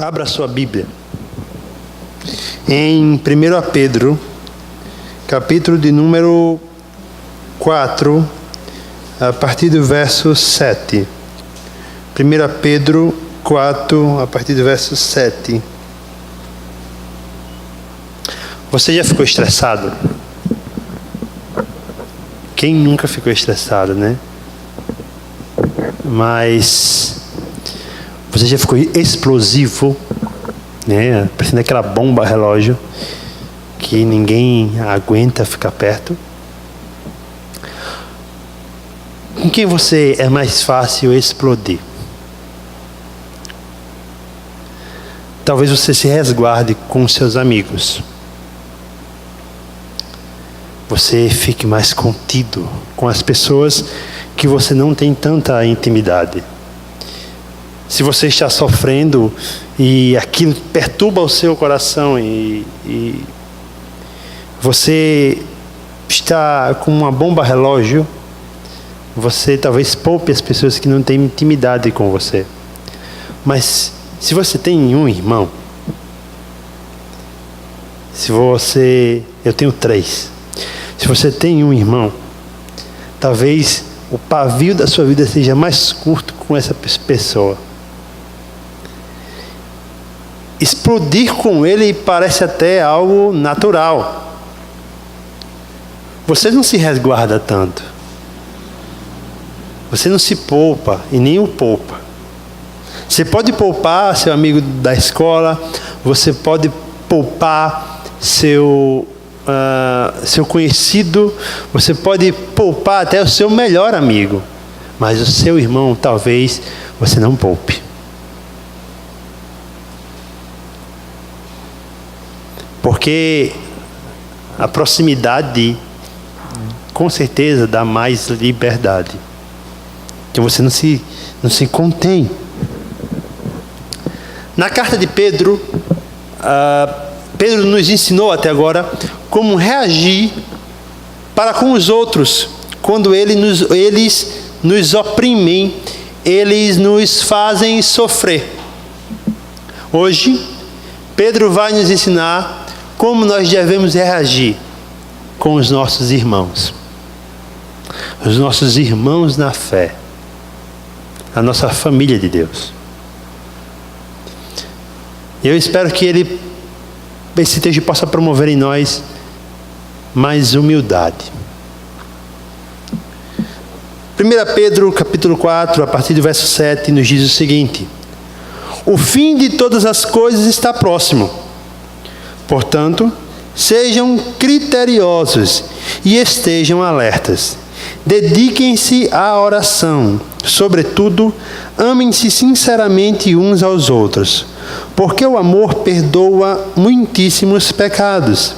Abra sua Bíblia em 1 Pedro, capítulo de número 4, a partir do verso 7. 1 Pedro 4, a partir do verso 7. Você já ficou estressado? Quem nunca ficou estressado, né? Mas você já ficou explosivo, né? Parecendo aquela bomba relógio que ninguém aguenta ficar perto. Com quem você é mais fácil explodir? Talvez você se resguarde com seus amigos. Você fique mais contido com as pessoas que você não tem tanta intimidade. Se você está sofrendo e aquilo perturba o seu coração e você está com uma bomba relógio, você talvez poupe as pessoas que não têm intimidade com você. Mas se você tem um irmão, eu tenho 3. Se você tem um irmão, talvez o pavio da sua vida seja mais curto com essa pessoa. Explodir com ele parece até algo natural. Você não se resguarda tanto. Você não se poupa e nem o poupa. Você pode poupar seu amigo da escola, você pode poupar seu conhecido, você pode poupar até o seu melhor amigo, mas o seu irmão talvez você não poupe. Porque a proximidade com certeza dá mais liberdade. Então você não se contém. Na carta de Pedro, Pedro nos ensinou até agora como reagir para com os outros quando eles nos oprimem, eles nos fazem sofrer. Hoje, Pedro vai nos ensinar como nós devemos reagir com os nossos irmãos na fé, a nossa família de Deus. Eu espero que esse texto possa promover em nós mais humildade. 1 Pedro capítulo 4, a partir do verso 7, nos diz o seguinte: o fim de todas as coisas está próximo. Portanto, sejam criteriosos e estejam alertas. Dediquem-se à oração. Sobretudo, amem-se sinceramente uns aos outros, porque o amor perdoa muitíssimos pecados.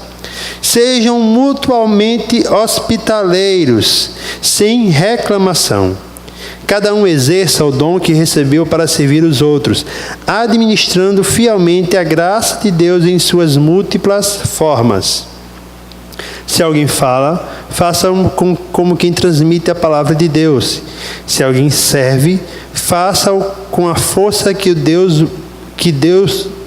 Sejam mutuamente hospitaleiros, sem reclamação. Cada um exerça o dom que recebeu para servir os outros, administrando fielmente a graça de Deus em suas múltiplas formas. Se alguém fala, faça-o como quem transmite a palavra de Deus. Se alguém serve, faça-o com a força que Deus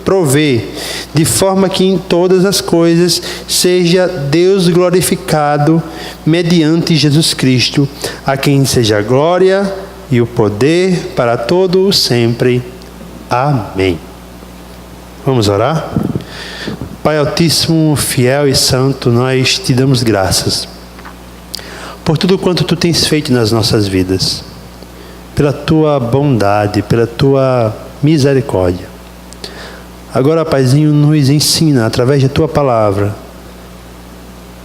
provê, de forma que em todas as coisas seja Deus glorificado mediante Jesus Cristo, a quem seja a glória e o poder para todo o sempre. Amém. Vamos orar? Pai Altíssimo, fiel e santo, nós te damos graças por tudo quanto tu tens feito nas nossas vidas, pela tua bondade, pela tua misericórdia. Agora, Paizinho, nos ensina, através da tua palavra,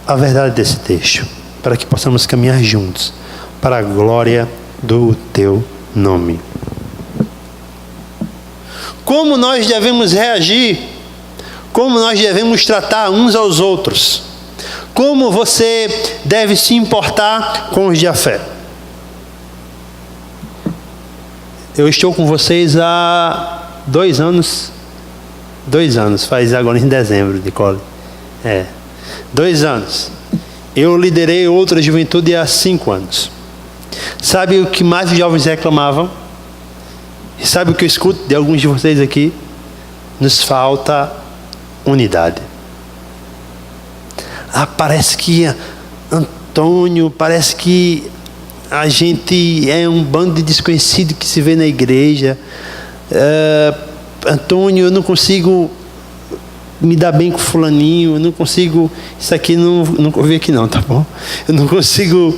a verdade desse texto, para que possamos caminhar juntos, para a glória do teu nome. Como nós devemos reagir? Como nós devemos tratar uns aos outros? Como você deve se importar com os de fé? Eu estou com vocês há 2 anos. 2 anos, faz agora em dezembro, Nicole. 2 anos. Eu liderei outra juventude há 5 anos. Sabe o que mais os jovens reclamavam? E sabe o que eu escuto de alguns de vocês aqui? nos falta unidade. Parece que Antônio, parece que a gente é um bando de desconhecido que se vê na igreja. Antônio, eu não consigo me dar bem com fulaninho, eu não consigo, isso aqui não ouvi aqui não, tá bom? Eu não consigo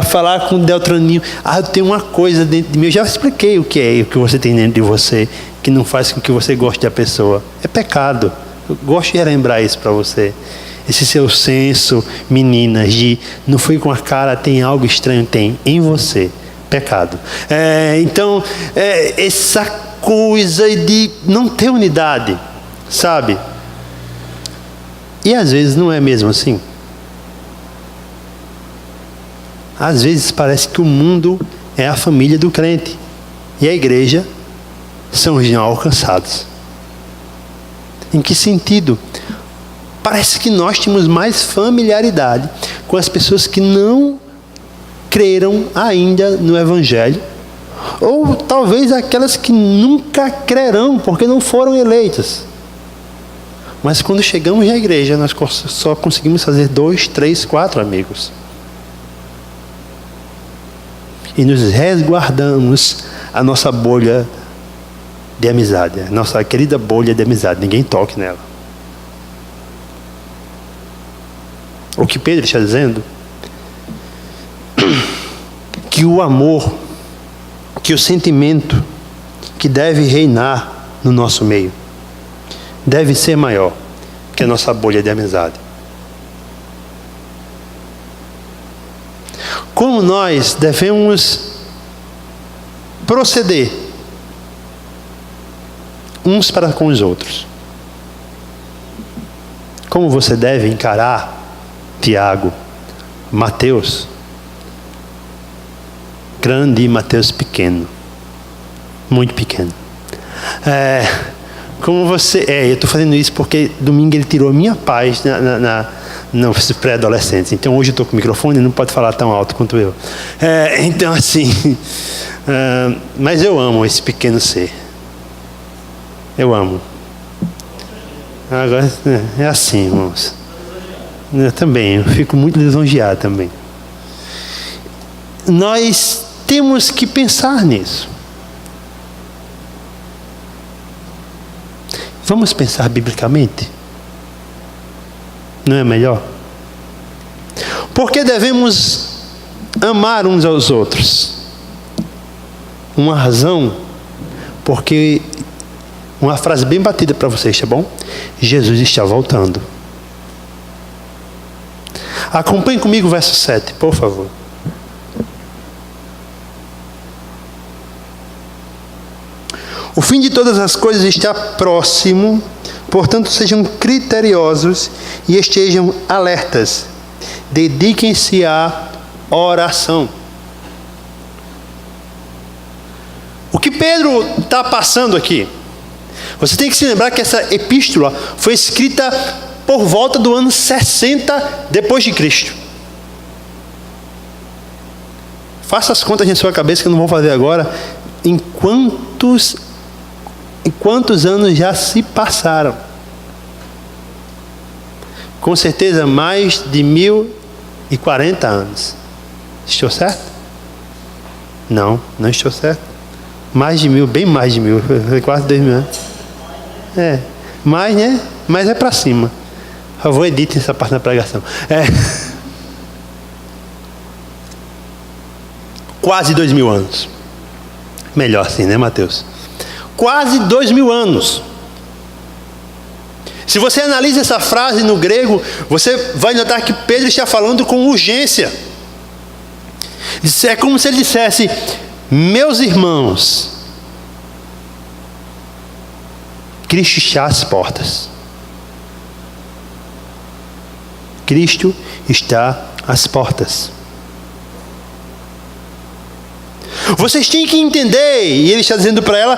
falar com o Deltraninho. Eu tenho uma coisa dentro de mim, eu já expliquei o que é, o que você tem dentro de você, que não faz com que você goste da pessoa. É pecado. Eu gosto de lembrar isso para você. Esse seu senso, meninas, de não foi com a cara, tem algo estranho, tem em você. Pecado. Então, essa coisa de não ter unidade, sabe? E às vezes não é mesmo assim. Às vezes parece que o mundo é a família do crente e a igreja são os não alcançados. Em que sentido? Parece que nós temos mais familiaridade com as pessoas que não creram ainda no Evangelho, ou talvez aquelas que nunca crerão porque não foram eleitas. Mas quando chegamos na igreja, nós só conseguimos fazer 2, 3, 4 amigos. E nos resguardamos a nossa bolha de amizade, a nossa querida bolha de amizade. Ninguém toque nela. O que Pedro está dizendo? Que o amor, que o sentimento que deve reinar no nosso meio deve ser maior que a nossa bolha de amizade. Como nós devemos proceder uns para com os outros? Como você deve encarar Tiago, Mateus grande e Mateus pequeno, muito pequeno? Como você... eu estou fazendo isso porque domingo ele tirou a minha paz nos pré-adolescentes. Então hoje eu estou com o microfone e não pode falar tão alto quanto eu. Então assim... mas eu amo esse pequeno ser. Eu amo. Agora é assim, irmãos. Eu também, eu fico muito lisonjeado também. Nós temos que pensar nisso. Vamos pensar biblicamente? Não é melhor? Porque devemos amar uns aos outros. Uma razão, porque uma frase bem batida para vocês, tá bom? Jesus está voltando. Acompanhe comigo o verso 7, por favor. O fim de todas as coisas está próximo, portanto sejam criteriosos e estejam alertas. Dediquem-se à oração. O que Pedro está passando aqui? Você tem que se lembrar que essa epístola foi escrita por volta do ano 60 depois de Cristo. Faça as contas na sua cabeça que eu não vou fazer agora. Em quantos anos já se passaram? Com certeza mais de 1040 anos. Estou certo? Não estou certo. Mais de 1000, bem mais de 1000, quase 2000 anos. Mais, né? Mas é para cima. Por favor, edite essa parte da pregação. Quase 2000 anos. Melhor assim, né, Mateus? Quase 2000 anos. Se você analisa essa frase no grego, você vai notar que Pedro está falando com urgência. É como se ele dissesse: meus irmãos, Cristo está às portas. Cristo está às portas. Vocês têm que entender, e ele está dizendo para ela,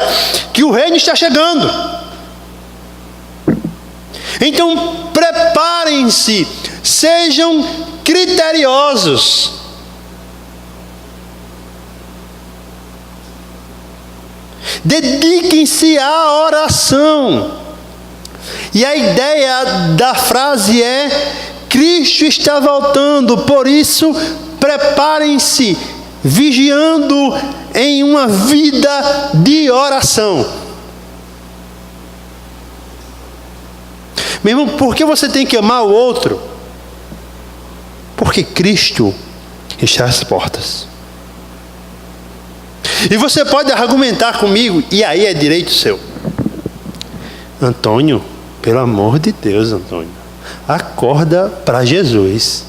que o reino está chegando. Então preparem-se, sejam criteriosos. Dediquem-se à oração. E a ideia da frase é: Cristo está voltando, por isso preparem-se, vigiando em uma vida de oração. Meu irmão, por que você tem que amar o outro? Porque Cristo está às portas. E você pode argumentar comigo, e aí é direito seu. Antônio, pelo amor de Deus, Antônio, acorda para Jesus.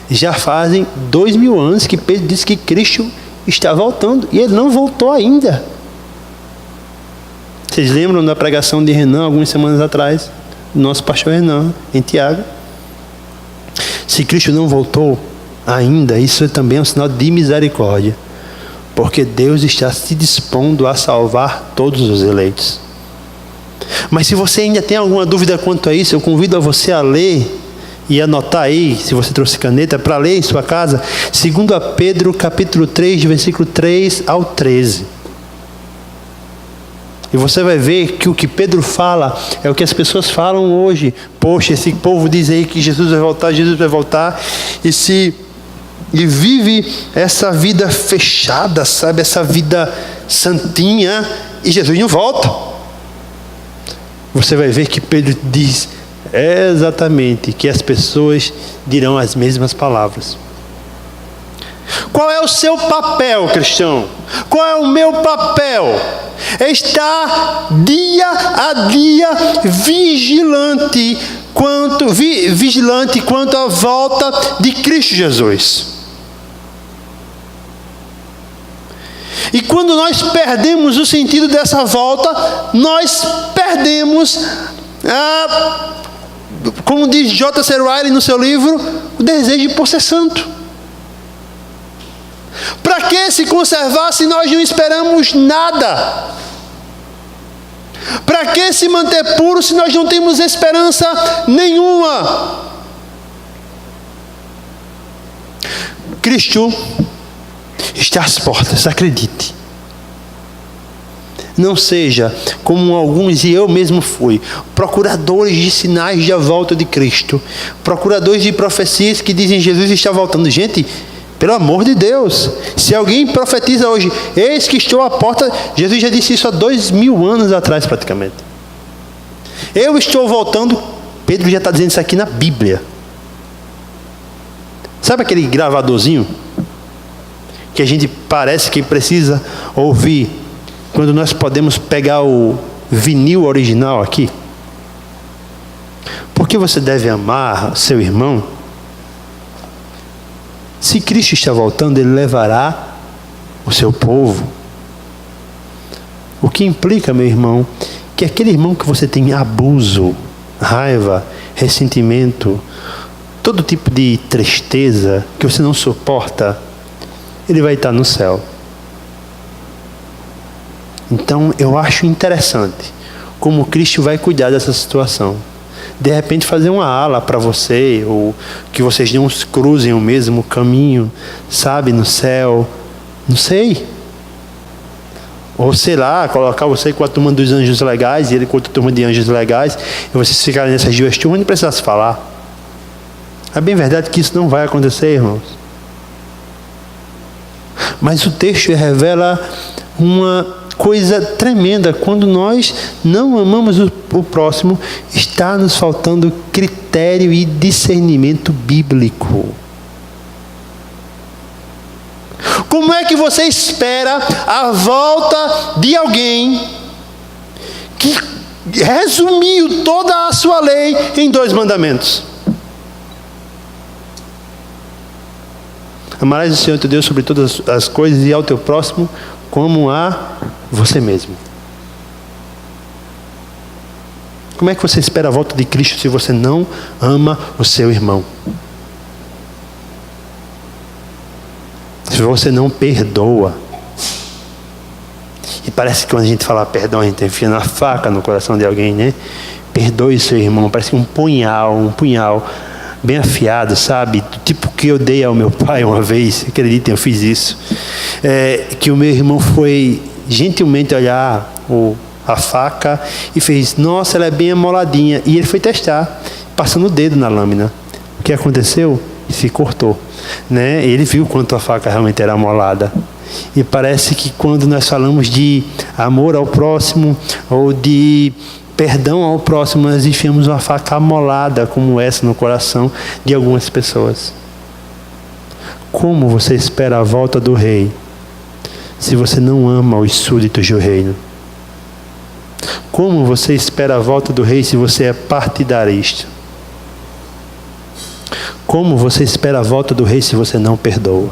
Já fazem 2000 anos que Pedro disse que Cristo está voltando, e ele não voltou ainda. Vocês lembram da pregação de Renan algumas semanas atrás? Nosso pastor Renan, em Tiago. Se Cristo não voltou ainda, isso também é um sinal de misericórdia, porque Deus está se dispondo a salvar todos os eleitos. Mas se você ainda tem alguma dúvida quanto a isso, eu convido a você a ler e anotar aí, se você trouxe caneta, para ler em sua casa, 2 Pedro capítulo 3, de versículo 3 ao 13. E você vai ver que o que Pedro fala é o que as pessoas falam hoje. Poxa, esse povo diz aí que Jesus vai voltar, e vive essa vida fechada, sabe? Essa vida santinha, e Jesus não volta. Você vai ver que Pedro diz exatamente que as pessoas dirão as mesmas palavras. Qual é o seu papel, cristão? Qual é o meu papel? É estar dia a dia vigilante quanto à volta de Cristo Jesus. E quando nós perdemos o sentido dessa volta, nós perdemos, como diz J.C. Ryle no seu livro, o desejo por ser santo. Para que se conservar se nós não esperamos nada? Para que se manter puro se nós não temos esperança nenhuma? Cristo está às portas, acredite. Não seja como alguns, e eu mesmo fui, procuradores de sinais da volta de Cristo, procuradores de profecias que dizem Jesus está voltando. Gente, pelo amor de Deus, se alguém profetiza hoje, eis que estou à porta, Jesus já disse isso há 2000 anos atrás praticamente. Eu estou voltando, Pedro já está dizendo isso aqui na Bíblia. Sabe aquele gravadorzinho que a gente parece que precisa ouvir quando nós podemos pegar o vinil original aqui? Por que você deve amar seu irmão? Se Cristo está voltando, Ele levará o seu povo. O que implica, meu irmão, que aquele irmão que você tem abuso, raiva, ressentimento, todo tipo de tristeza que você não suporta, ele vai estar no céu. Então eu acho interessante como Cristo vai cuidar dessa situação. De repente fazer uma ala para você, ou que vocês não cruzem o mesmo caminho, sabe, no céu, não sei. Ou sei lá, colocar você com a turma dos anjos legais e ele com outra turma de anjos legais, e vocês ficarem nessas duas turmas e não precisam se falar. É bem verdade que isso não vai acontecer, irmãos. Mas o texto revela uma coisa tremenda. Quando nós não amamos o próximo, está nos faltando critério e discernimento bíblico. Como é que você espera a volta de alguém que resumiu toda a sua lei em 2 mandamentos? Amarás o Senhor teu Deus sobre todas as coisas e ao teu próximo como a você mesmo. Como é que você espera a volta de Cristo se você não ama o seu irmão? Se você não perdoa. E parece que quando a gente fala perdão, a gente enfia na faca no coração de alguém, né? Perdoe seu irmão, parece que um punhal bem afiado, sabe? Do tipo que eu dei ao meu pai uma vez, acreditem, eu fiz isso. Que o meu irmão foi gentilmente olhar a faca e fez, nossa, ela é bem amoladinha. E ele foi testar, passando o dedo na lâmina. O que aconteceu? Se cortou, né? Ele viu quanto a faca realmente era amolada. E parece que quando nós falamos de amor ao próximo ou de perdão ao próximo, nós enfiamos uma faca amolada como essa no coração de algumas pessoas. Como você espera a volta do rei se você não ama os súditos do reino? Como você espera a volta do rei se você é partidarista? Como você espera a volta do rei se você não perdoa?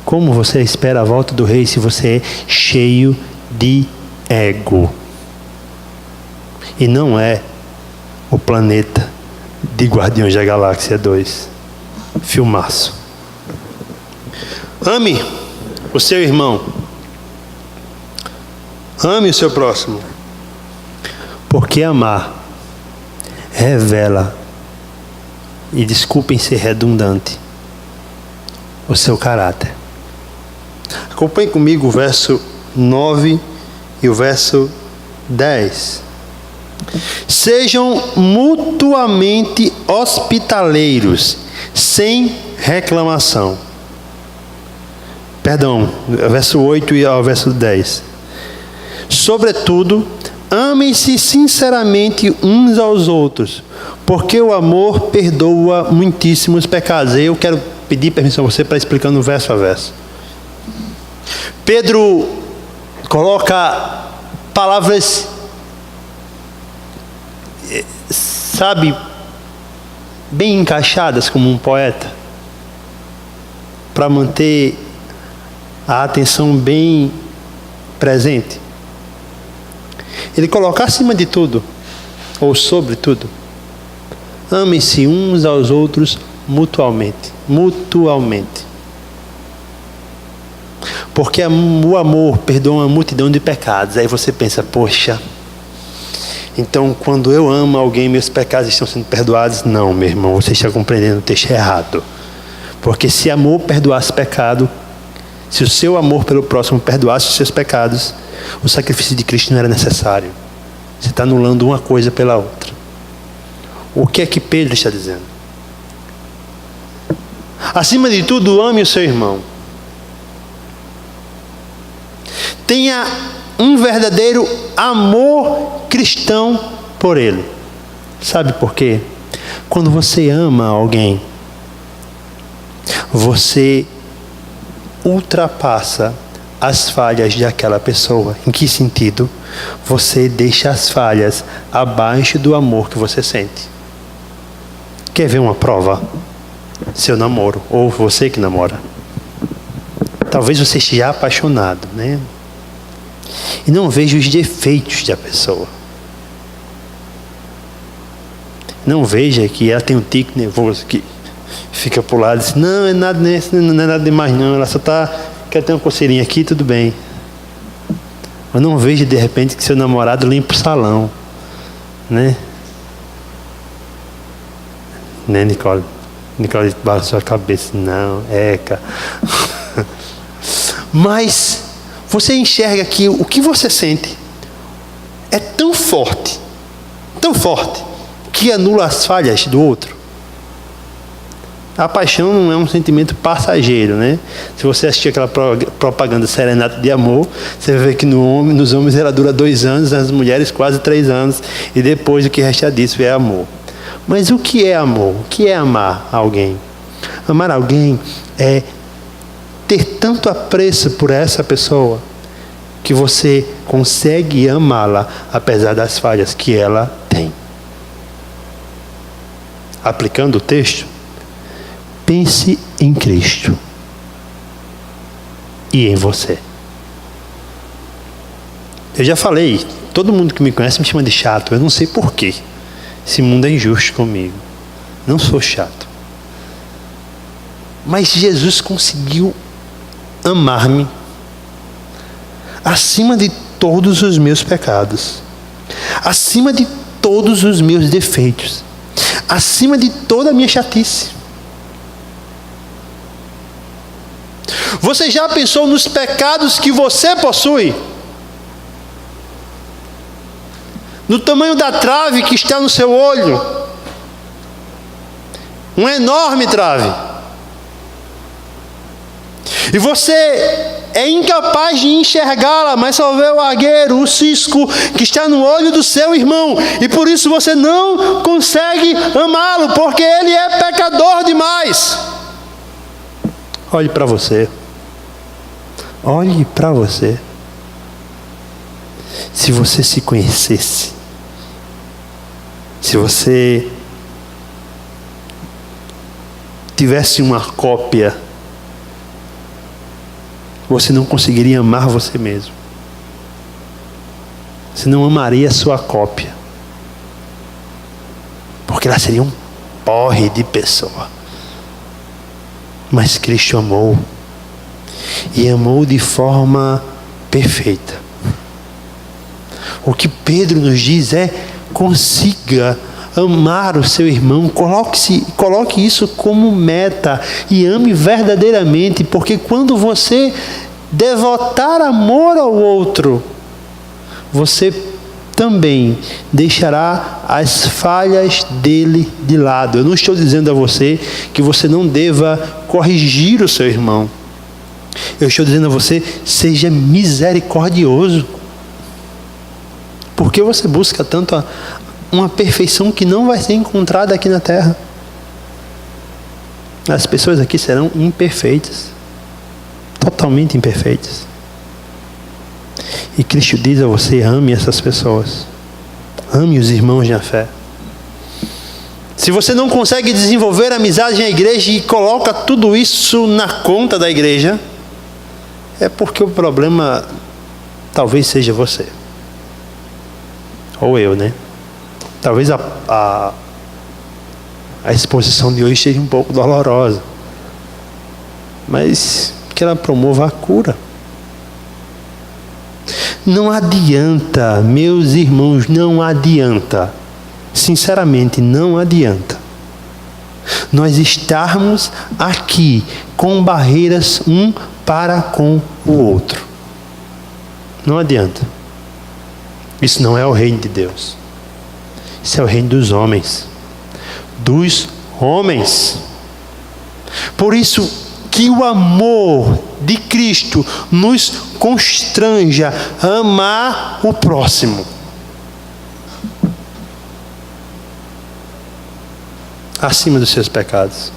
Como você espera a volta do rei se você é cheio de ego? E não é o planeta de Guardiões da Galáxia 2. Filmaço. Ame o seu irmão. Ame o seu próximo. Porque amar revela, e desculpem ser redundante, o seu caráter. Acompanhe comigo o verso 9 e o verso 10. Sejam mutuamente hospitaleiros, sem reclamação. Perdão, verso 8 e ao verso 10. Sobretudo, amem-se sinceramente uns aos outros, porque o amor perdoa muitíssimos pecados. Eu quero pedir permissão a você para explicar no verso a verso. Pedro coloca palavras, sabe, bem encaixadas como um poeta, para manter a atenção bem presente. Ele coloca acima de tudo, ou sobre tudo, amem-se uns aos outros mutualmente. Porque o amor perdoa uma multidão de pecados. Aí você pensa, poxa, então quando eu amo alguém, meus pecados estão sendo perdoados? Não, meu irmão, você está compreendendo o texto errado. Porque se amor perdoasse pecado, se o seu amor pelo próximo perdoasse os seus pecados, o sacrifício de Cristo não era necessário. Você está anulando uma coisa pela outra. O que é que Pedro está dizendo? Acima de tudo, ame o seu irmão. Tenha um verdadeiro amor cristão por ele. Sabe por quê? Quando você ama alguém, você ultrapassa as falhas daquela pessoa. Em que sentido? Você deixa as falhas abaixo do amor que você sente. Quer ver uma prova? Seu namoro, ou você que namora. Talvez você esteja apaixonado, né? E não veja os defeitos da pessoa. Não veja que ela tem um tique nervoso que fica pro lado e diz, não é nada não é nada demais não, ela só quer ter uma coceirinha aqui, tudo bem. Mas não veja de repente que seu namorado limpa o salão, né? Né, Nicole? Nicole balançou a cabeça, não, Eca. Mas você enxerga que o que você sente é tão forte, que anula as falhas do outro. A paixão não é um sentimento passageiro, né? Se você assistir aquela propaganda Serenata de Amor, você vai ver que nos homens ela dura 2 anos, nas mulheres quase 3 anos, e depois o que resta disso é amor. Mas o que é amor? O que é amar alguém? Amar alguém é ter tanto apreço por essa pessoa que você consegue amá-la apesar das falhas que ela tem. Aplicando o texto, pense em Cristo e em você. Eu já falei, todo mundo que me conhece me chama de chato, eu não sei porquê. Esse mundo é injusto comigo. Não sou chato. Mas Jesus conseguiu amar-me acima de todos os meus pecados, acima de todos os meus defeitos, acima de toda a minha chatice. Você já pensou nos pecados que você possui? do tamanho da trave que está no seu olho. Uma enorme trave. E você é incapaz de enxergá-la, mas só vê o argueiro, o cisco que está no olho do seu irmão. E por isso você não consegue amá-lo, porque ele é pecador demais. Olhe para você. Olhe para você. Se você se conhecesse, se você tivesse uma cópia, você não conseguiria amar você mesmo. Você não amaria a sua cópia, porque ela seria um porre de pessoa. Mas Cristo amou, e amou de forma perfeita. O que Pedro nos diz é: consiga amar o seu irmão, coloque isso como meta e ame verdadeiramente, porque quando você devotar amor ao outro, você também deixará as falhas dele de lado. Eu não estou dizendo a você que você não deva corrigir o seu irmão. Eu estou dizendo a você: seja misericordioso. Por que você busca tanto uma perfeição que não vai ser encontrada aqui na terra? As pessoas aqui serão imperfeitas, totalmente imperfeitas. E Cristo diz a você: ame essas pessoas, ame os irmãos na fé. Se você não consegue desenvolver amizade na igreja e coloca tudo isso na conta da igreja, é porque o problema talvez seja você. Ou eu, né? Talvez a exposição de hoje seja um pouco dolorosa, mas que ela promova a cura. Não adianta, meus irmãos, não adianta. Sinceramente, não adianta nós estarmos aqui com barreiras um para com o outro. Não adianta. Isso não é o reino de Deus. Isso é o reino dos homens. Dos homens. Por isso que o amor de Cristo nos constranja a amar o próximo. Acima dos seus pecados.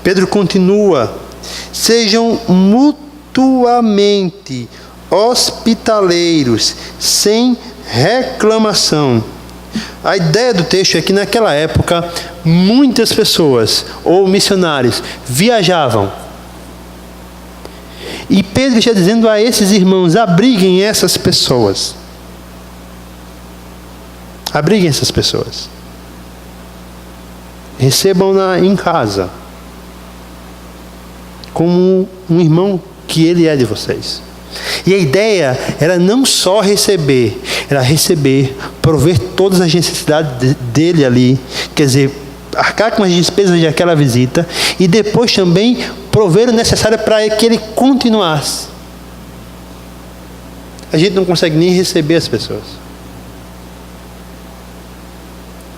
Pedro continua: sejam mutuamente hospitaleiros, sem reclamação. A ideia do texto é que naquela época muitas pessoas ou missionários viajavam. E Pedro está dizendo a esses irmãos: abriguem essas pessoas. Abriguem essas pessoas. Recebam-na em casa, como um irmão que ele é de vocês. E a ideia era não só receber, era receber, prover todas as necessidades dele ali, quer dizer, arcar com as despesas daquela visita, e depois também prover o necessário para que ele continuasse. A gente não consegue nem receber as pessoas,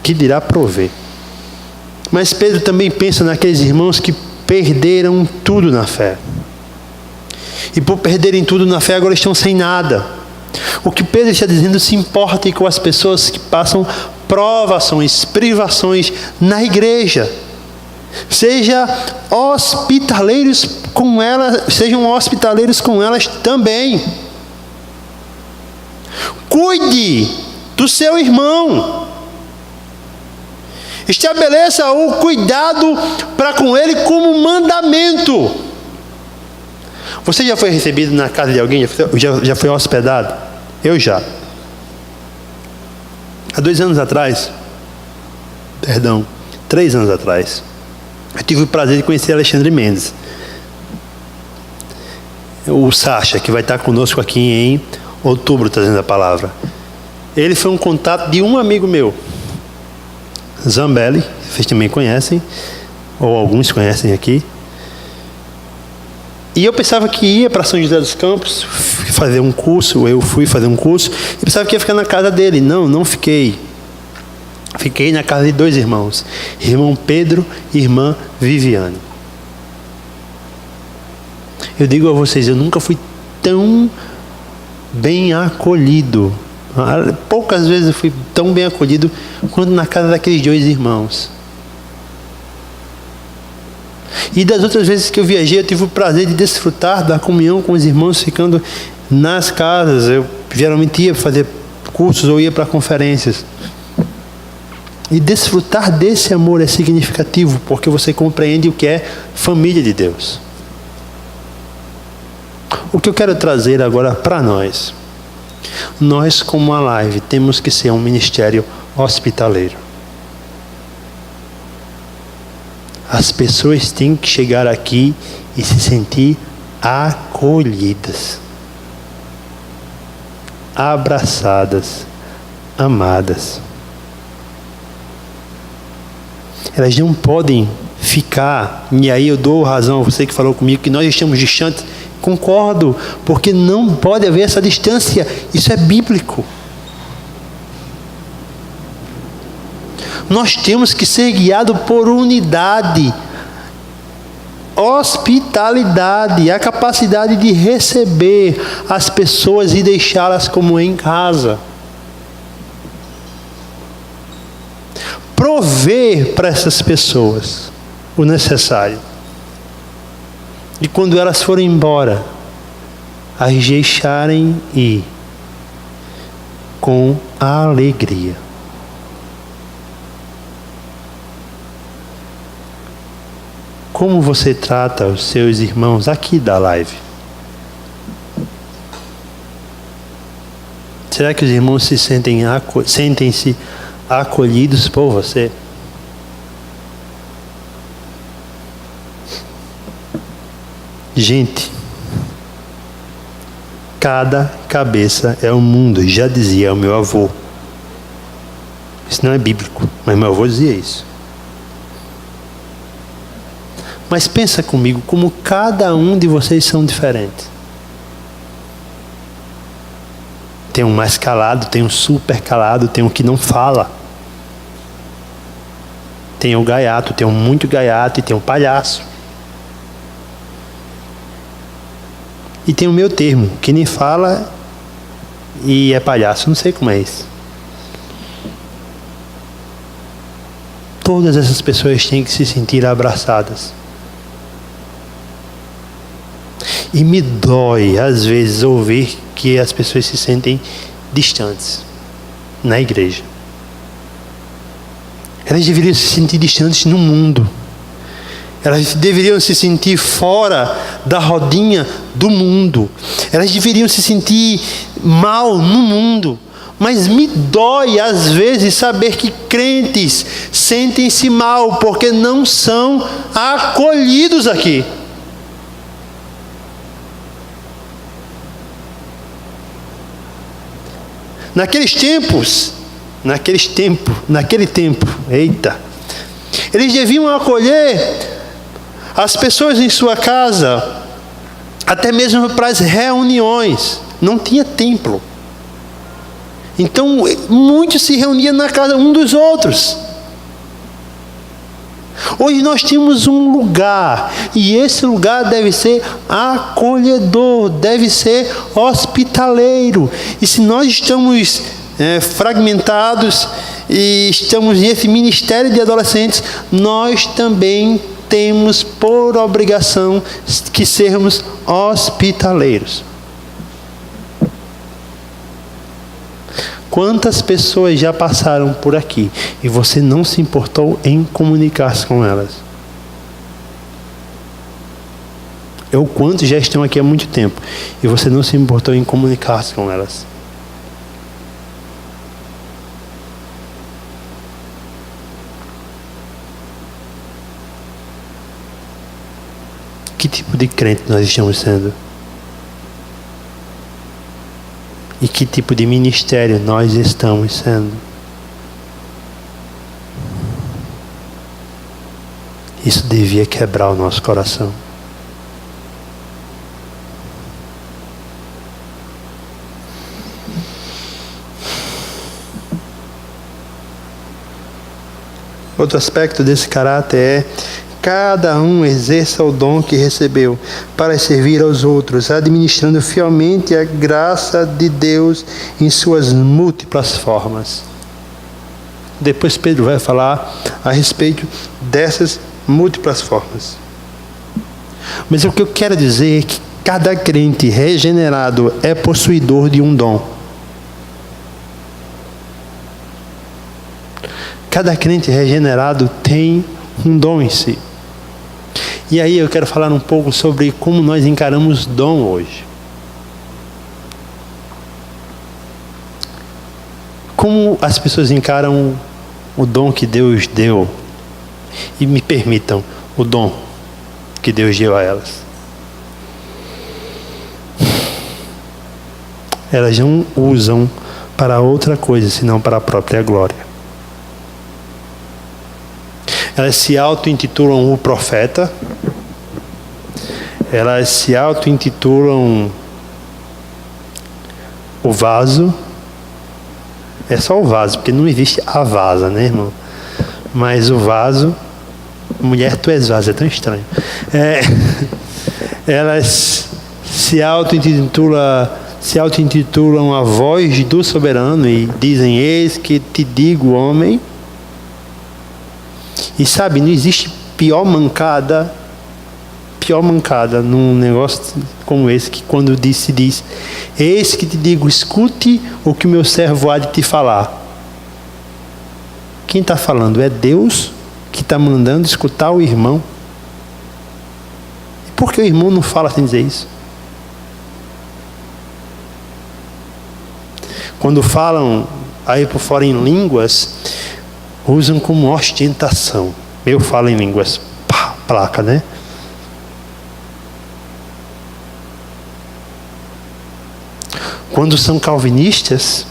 que dirá prover. Mas Pedro também pensa naqueles irmãos que perderam tudo na fé. E por perderem tudo na fé, agora estão sem nada. O que Pedro está dizendo: se importem com as pessoas que passam provações, privações na igreja. Sejam hospitaleiros com elas também. Cuide do seu irmão. Estabeleça o cuidado para com ele como mandamento. Você já foi recebido na casa de alguém? Já foi hospedado? Eu já. Há 3 anos atrás, eu tive o prazer de conhecer Alexandre Mendes. O Sacha, que vai estar conosco aqui em outubro, trazendo a palavra. Ele foi um contato de um amigo meu, Zambelli, vocês também conhecem, ou alguns conhecem aqui. E eu pensava que ia para São José dos Campos fazer um curso, eu fui fazer um curso, e pensava que ia ficar na casa dele. Não fiquei. Fiquei na casa de 2 irmãos. Irmão Pedro e irmã Viviane. Eu digo a vocês, eu nunca fui tão bem acolhido. Poucas vezes eu fui tão bem acolhido quanto na casa daqueles 2 irmãos. E das outras vezes que eu viajei, eu tive o prazer de desfrutar da comunhão com os irmãos, ficando nas casas. Eu geralmente ia fazer cursos ou ia para conferências. E desfrutar desse amor é significativo, porque você compreende o que é família de Deus. O que eu quero trazer agora para nós. Nós, como a Live, temos que ser um ministério hospitaleiro. As pessoas têm que chegar aqui e se sentir acolhidas, abraçadas, amadas. Elas não podem ficar, e aí eu dou razão a você que falou comigo, que nós estamos distantes. Concordo, porque não pode haver essa distância, isso é bíblico. Nós temos que ser guiados por unidade, hospitalidade, a capacidade de receber as pessoas e deixá-las como em casa. Prover para essas pessoas o necessário. E quando elas forem embora, as deixarem ir com alegria. Como você trata os seus irmãos aqui da Live? Será que os irmãos sentem-se acolhidos por você? Gente, cada cabeça é um mundo, já dizia o meu avô. Isso não é bíblico, mas meu avô dizia isso. Mas pensa comigo, como cada um de vocês são diferentes. Tem um mais calado, tem um super calado, tem um que não fala. Tem o gaiato, tem um muito gaiato e tem um palhaço. E tem o meu termo, que nem fala e é palhaço, não sei como é isso. Todas essas pessoas têm que se sentir abraçadas. E me dói, às vezes, ouvir que as pessoas se sentem distantes na igreja. Elas deveriam se sentir distantes no mundo. Elas deveriam se sentir fora da rodinha do mundo. Elas deveriam se sentir mal no mundo. Mas me dói, às vezes, saber que crentes sentem-se mal porque não são acolhidos aqui. Naquele tempo, eles deviam acolher as pessoas em sua casa, até mesmo para as reuniões. Não tinha templo. Então, muitos se reuniam na casa um dos outros. Hoje nós temos um lugar, e esse lugar deve ser acolhedor, deve ser hospitaleiro. E se nós estamos fragmentados e estamos nesse ministério de adolescentes, nós também temos por obrigação que sermos hospitaleiros. Quantas pessoas já passaram por aqui e você não se importou em comunicar-se com elas? Ou quantos já estão aqui há muito tempo e você não se importou em comunicar-se com elas? Que tipo de crente nós estamos sendo? E que tipo de ministério nós estamos sendo? Isso devia quebrar o nosso coração. Outro aspecto desse caráter é: cada um exerça o dom que recebeu para servir aos outros, administrando fielmente a graça de Deus em suas múltiplas formas. Depois Pedro vai falar a respeito dessas múltiplas formas. Mas o que eu quero dizer é que cada crente regenerado é possuidor de um dom. Cada crente regenerado tem um dom em si. E aí eu quero falar um pouco sobre como nós encaramos dom hoje. Como as pessoas encaram o dom que Deus deu. E me permitam, o dom que Deus deu a elas. Elas não usam para outra coisa, senão para a própria glória. Elas se auto-intitulam o profeta. Elas se auto-intitulam o vaso. É só o vaso, porque não existe a vasa, né, irmão? Mas o vaso... Mulher, tu és vaso, é tão estranho. Elas se auto-intitulam a voz do soberano e dizem: eis que te digo, homem. E sabe, não existe pior mancada num negócio como esse, que quando se diz: eis que te digo, escute o que o meu servo há de te falar. Quem está falando é Deus, que está mandando escutar o irmão. E por que o irmão não fala sem dizer isso? Quando falam aí por fora em línguas, usam como ostentação. Eu falo em línguas, placa, né? Quando são calvinistas,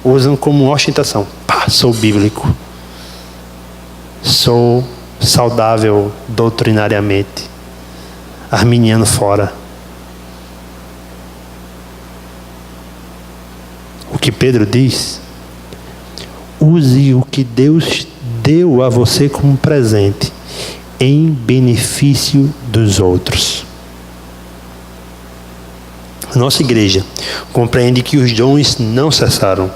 usam como ostentação. Sou bíblico. Sou saudável doutrinariamente. Arminiano fora. O que Pedro diz: use o que Deus deu a você como presente em benefício dos outros. A nossa igreja compreende que os dons não cessaram.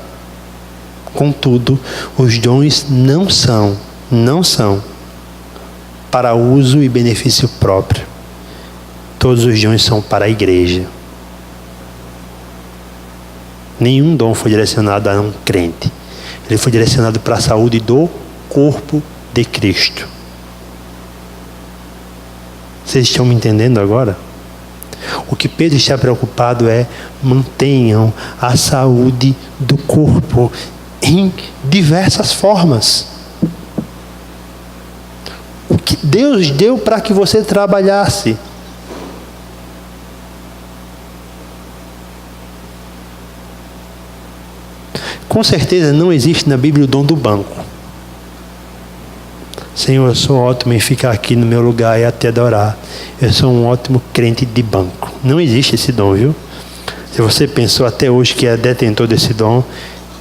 Contudo, os dons não são para uso e benefício próprio. Todos os dons são para a igreja. Nenhum dom foi direcionado a um crente. Ele foi direcionado para a saúde do corpo de Cristo. Vocês estão me entendendo agora? O que Pedro está preocupado é: mantenham a saúde do corpo em diversas formas. O que Deus deu para que você trabalhasse. Com certeza não existe na Bíblia o dom do banco. Senhor, eu sou ótimo em ficar aqui no meu lugar e até adorar. Eu sou um ótimo crente de banco. Não existe esse dom, viu? Se você pensou até hoje que é detentor desse dom,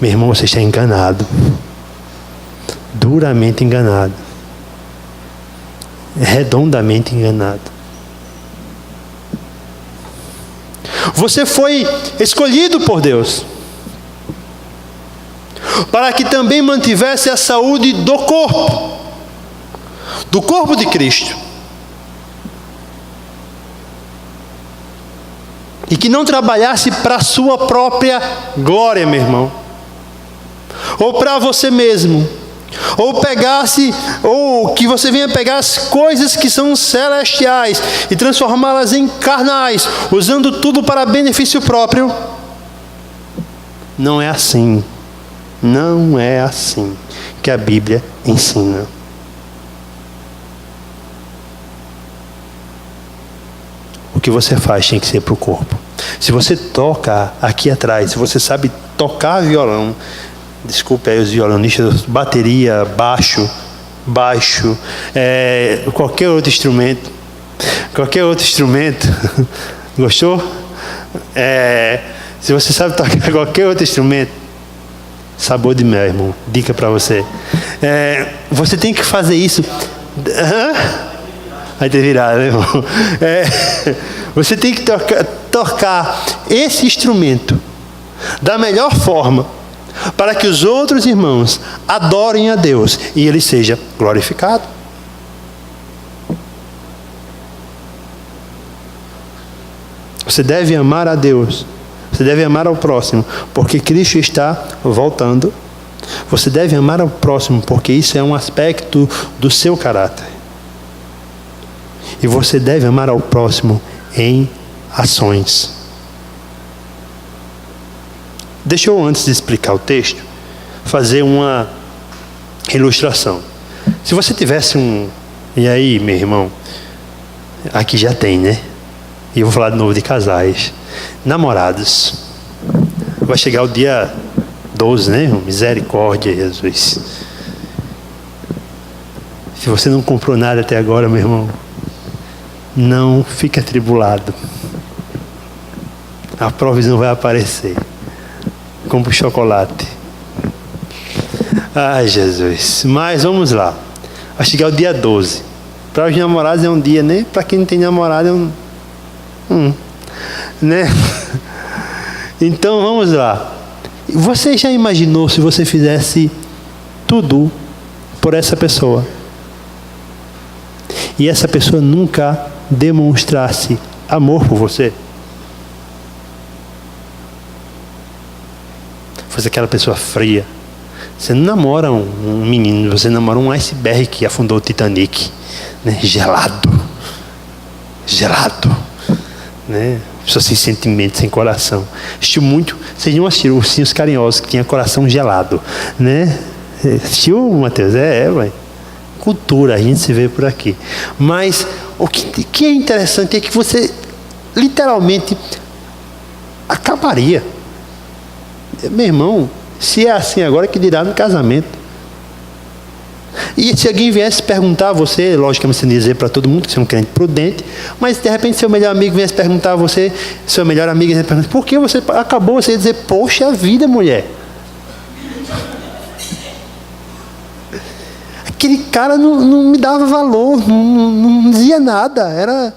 meu irmão, você está enganado. Duramente enganado. Redondamente enganado. Você foi escolhido por Deus para que também mantivesse a saúde do corpo de Cristo. E que não trabalhasse para a sua própria glória, meu irmão. Ou para você mesmo. Ou que você venha pegar as coisas que são celestiais e transformá-las em carnais, usando tudo para benefício próprio. Não é assim. Não é assim que a Bíblia ensina. O que você faz tem que ser para o corpo. Se você toca aqui atrás, se você sabe tocar violão, desculpe aí os violonistas, bateria, baixo, qualquer outro instrumento, gostou? Se você sabe tocar qualquer outro instrumento, sabor de mel, irmão, dica para você. Você tem que fazer isso. Vai ter virado, meu irmão. Você tem que tocar esse instrumento da melhor forma, para que os outros irmãos adorem a Deus e Ele seja glorificado. Você deve amar a Deus, você deve amar ao próximo, porque Cristo está voltando. Você deve amar ao próximo, porque isso é um aspecto do seu caráter. E você deve amar ao próximo em ações. Deixa eu, antes de explicar o texto, fazer uma ilustração. Se você tivesse E aí, meu irmão? Aqui já tem, né? E eu vou falar de novo de casais. Namorados. Vai chegar o dia 12, né? Misericórdia, Jesus. Se você não comprou nada até agora, meu irmão, não fique atribulado. A provisão vai aparecer. Compre chocolate. Ai, Jesus. Mas vamos lá. Vai chegar o dia 12. Para os namorados é um dia, né? Para quem não tem namorado é né? Então vamos lá. Você já imaginou se você fizesse tudo por essa pessoa e essa pessoa nunca demonstrasse amor por você? Fosse aquela pessoa fria. Você não namora um menino, você namora um iceberg que afundou o Titanic, né? Gelado, né? Pessoa sem sentimento, sem coração. Assistiu muito. Vocês não assistiram Ursinhos Carinhosos, que tinha coração gelado, né? Assistiu, Mateus? Ué. Cultura, a gente se vê por aqui. Mas o que é interessante é que você literalmente acabaria. Meu irmão, se é assim agora, que dirá no casamento? E se alguém viesse perguntar a você, logicamente você não ia dizer para todo mundo que você é um crente prudente, mas de repente seu melhor amigo viesse perguntar a você, seu melhor amigo viesse perguntar, por que você acabou? Você ia dizer, poxa vida, mulher. Aquele cara não me dava valor, não dizia nada, era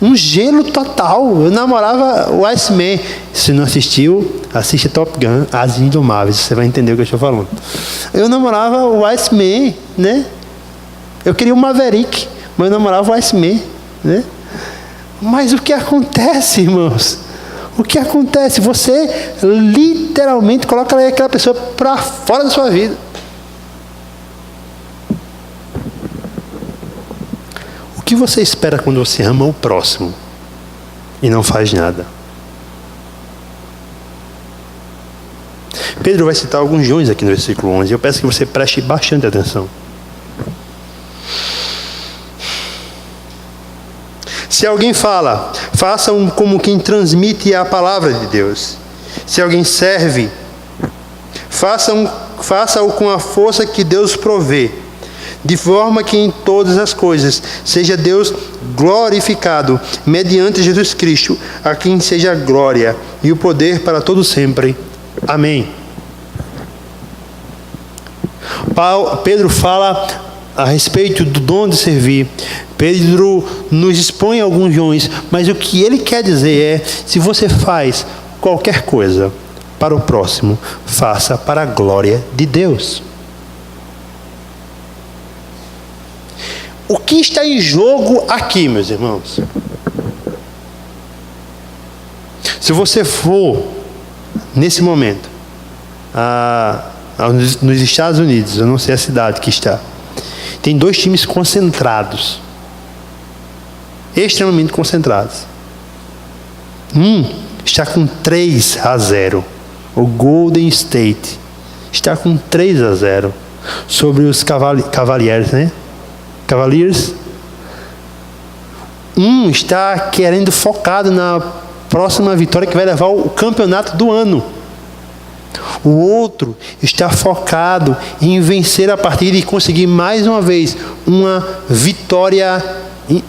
um gelo total. Eu namorava o Iceman. Se não assistiu, assista Top Gun, As Indomáveis, você vai entender o que eu estou falando. Eu namorava o Iceman, né? Eu queria o Maverick, mas eu namorava o Iceman, né? Mas o que acontece, irmãos? O que acontece? Você literalmente coloca aquela pessoa para fora da sua vida. O que você espera quando você ama o próximo e não faz nada? Pedro vai citar alguns joões aqui no versículo 11. Eu peço que você preste bastante atenção. Se alguém fala, façam como quem transmite a palavra de Deus. Se alguém serve, faça-o com a força que Deus provê, de forma que em todas as coisas seja Deus glorificado, mediante Jesus Cristo, a quem seja a glória e o poder para todo sempre. Amém. Pedro fala a respeito do dom de servir. Pedro nos expõe alguns dons, mas o que ele quer dizer é, se você faz qualquer coisa para o próximo, faça para a glória de Deus. O que está em jogo aqui, meus irmãos? Se você for, nesse momento, nos Estados Unidos, eu não sei a cidade que está, tem 2 times concentrados, extremamente concentrados. Está com 3-0. O Golden State está com 3-0 sobre os Cavaliers, né? Cavaliers. Está querendo, focado na próxima vitória que vai levar o campeonato do ano. O outro está focado em vencer a partida e conseguir mais uma vez uma vitória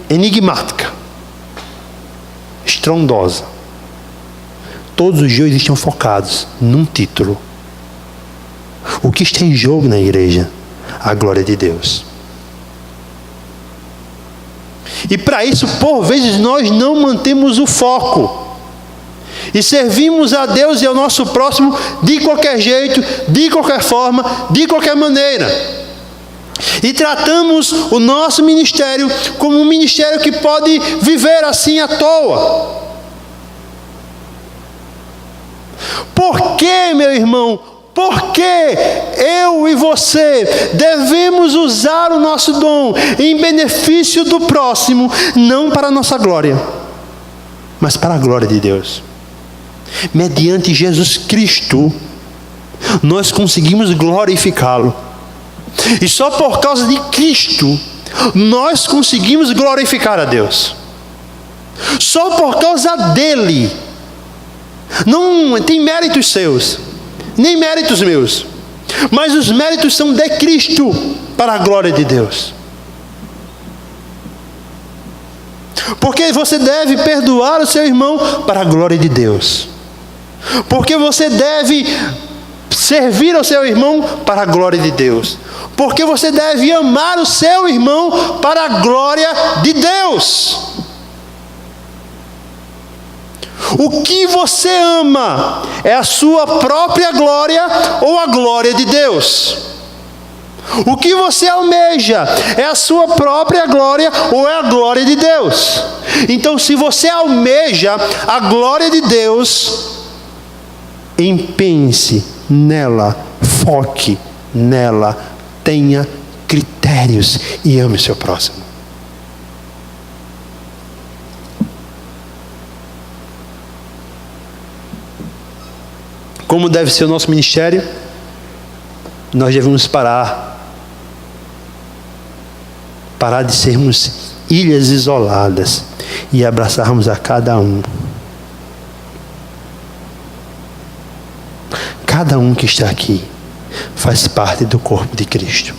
enigmática, estrondosa. Todos os dois estão focados num título. O que está em jogo na igreja a glória de Deus. E para isso, por vezes, nós não mantemos o foco. E servimos a Deus e ao nosso próximo de qualquer jeito, de qualquer forma, de qualquer maneira. E tratamos o nosso ministério como um ministério que pode viver assim à toa. Por que, meu irmão? Por que eu e você devemos usar o nosso dom em benefício do próximo, não para a nossa glória, mas para a glória de Deus? Mediante Jesus Cristo, nós conseguimos glorificá-lo. E só por causa de Cristo, nós conseguimos glorificar a Deus. Só por causa dele. Não tem méritos seus, nem méritos meus, mas os méritos são de Cristo, para a glória de Deus. Porque você deve perdoar o seu irmão para a glória de Deus. Porque você deve servir ao seu irmão para a glória de Deus. Porque você deve amar o seu irmão para a glória de Deus. O que você ama é a sua própria glória ou a glória de Deus? O que você almeja é a sua própria glória ou é a glória de Deus? Então, se você almeja a glória de Deus, empenhe-se nela, foque nela, tenha critérios e ame o seu próximo. Como deve ser o nosso ministério? Nós devemos parar de sermos ilhas isoladas e abraçarmos a cada um. Cada um que está aqui faz parte do corpo de Cristo.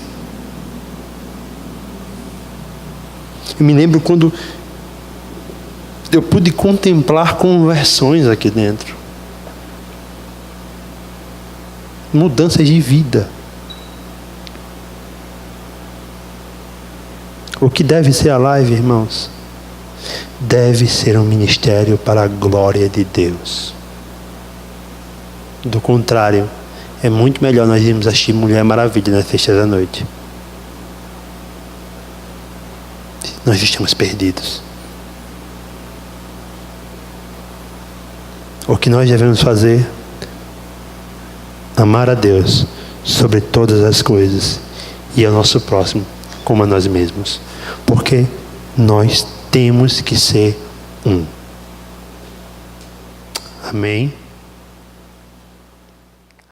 Eu me lembro quando eu pude contemplar conversões aqui dentro. Mudanças de vida. O que deve ser a live, irmãos? Deve ser um ministério para a glória de Deus. Do contrário, é muito melhor nós irmos assistir Mulher Maravilha na sexta da noite. Nós estamos perdidos. O que nós devemos fazer? Amar a Deus sobre todas as coisas e ao nosso próximo como a nós mesmos. Porque nós temos que ser um. Amém?